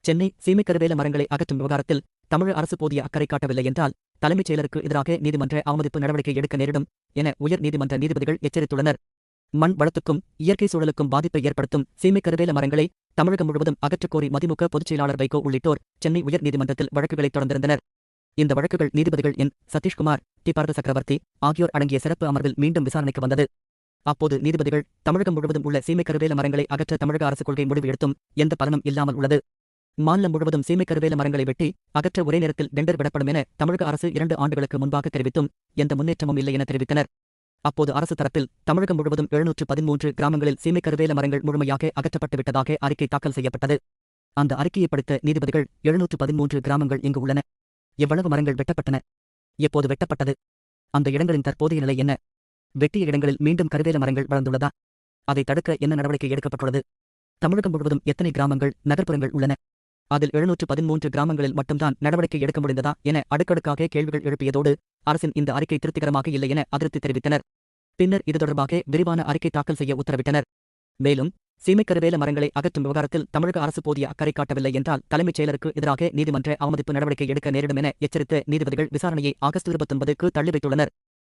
சென்னை சீமைக்கருவேல மரங்களை அகற்றும் விவகாரத்தில் தமிழக அரசு போதிய அக்கறை காட்டவில்லை என்றால் தலைமைச் செயலருக்கு எதிராக நீதிமன்ற அவமதிப்பு நடவடிக்கை எடுக்க நேரிடும் என உயர் நீதிமன்ற நீதிபதிகள் எச்சரித்துள்ளனர். மண் வளத்துக்கும் இயற்கை சூழலுக்கும் பாதிப்பை ஏற்படுத்தும் சீமைக்கருவேல மரங்களை தமிழகம் முழுவதும் அகற்றக்கோரி மதிமுக பொதுச் செயலாளர் வைகோ உள்ளிட்டோர் சென்னை உயர் நீதிமன்றத்தில் வழக்குகளை தொடர்ந்திருந்தனர். இந்த வழக்குகள் நீதிபதிகள் என். சதீஷ்குமார், டி. பார்த்த சக்கரவர்த்தி ஆகியோர் அடங்கிய சிறப்பு அமர்வில் மீண்டும் விசாரணைக்கு வந்தது. அப்போது நீதிபதிகள் தமிழகம் முழுவதும் உள்ள சீமைக்கருவேல மரங்களை அகற்ற தமிழக அரசு கொள்கை முடிவு எடுத்தும் எந்த பலனும் இல்லாமல் உள்ளது. மாநிலம் முழுவதும் சீமைக்கருவேல மரங்களை வெட்டி அகற்ற ஒரே நேரத்தில் டெண்டர் விடப்படும் என தமிழக அரசு 2 ஆண்டுகளுக்கு முன்பாக தெரிவித்தும் எந்த முன்னேற்றமும் இல்லை என தெரிவித்தனர். அப்போது அரசு தரப்பில் தமிழகம் முழுவதும் 713 கிராமங்களில் சீமைக்கருவேல மரங்கள் முழுமையாக அகற்றப்பட்டு விட்டதாக அறிக்கை தாக்கல் செய்யப்பட்டது. அந்த அறிக்கையை படித்த நீதிபதிகள் 713 கிராமங்கள் எங்கு உள்ளன? எவ்வளவு மரங்கள் வெட்டப்பட்டன? எப்போது வெட்டப்பட்டது? அந்த இடங்களின் தற்போதைய நிலை என்ன? வெட்டிய இடங்களில் மீண்டும் கருவேல மரங்கள் வளர்ந்துள்ளதா? அதை தடுக்க என்ன நடவடிக்கை எடுக்கப்பட்டுள்ளது? தமிழகம் முழுவதும் எத்தனை கிராமங்கள், நகர்ப்புறங்கள் உள்ளன? அதில் 713 கிராமங்களில் மட்டும்தான் நடவடிக்கை எடுக்க முடிந்ததா என அடுக்கடுக்காக கேள்விகள் எழுப்பியதோடு அரசின் இந்த அறிக்கை திருப்திகரமாக இல்லை என அதிருப்தி தெரிவித்தனர். பின்னர் இது தொடர்பாக விரிவான அறிக்கை தாக்கல் செய்ய உத்தரவிட்டனர். மேலும் சீமைக்கருவேல மரங்களை அகற்றும் விவகாரத்தில் தமிழக அரசு போதிய அக்கறை காட்டவில்லை என்றால் தலைமைச் செயலருக்கு எதிராக நீதிமன்ற அவமதிப்பு நடவடிக்கை எடுக்க நேரிடும் என எச்சரித்த நீதிபதிகள் விசாரணையை ஆகஸ்ட் 29க்கு தள்ளி வைத்துள்ளனர்.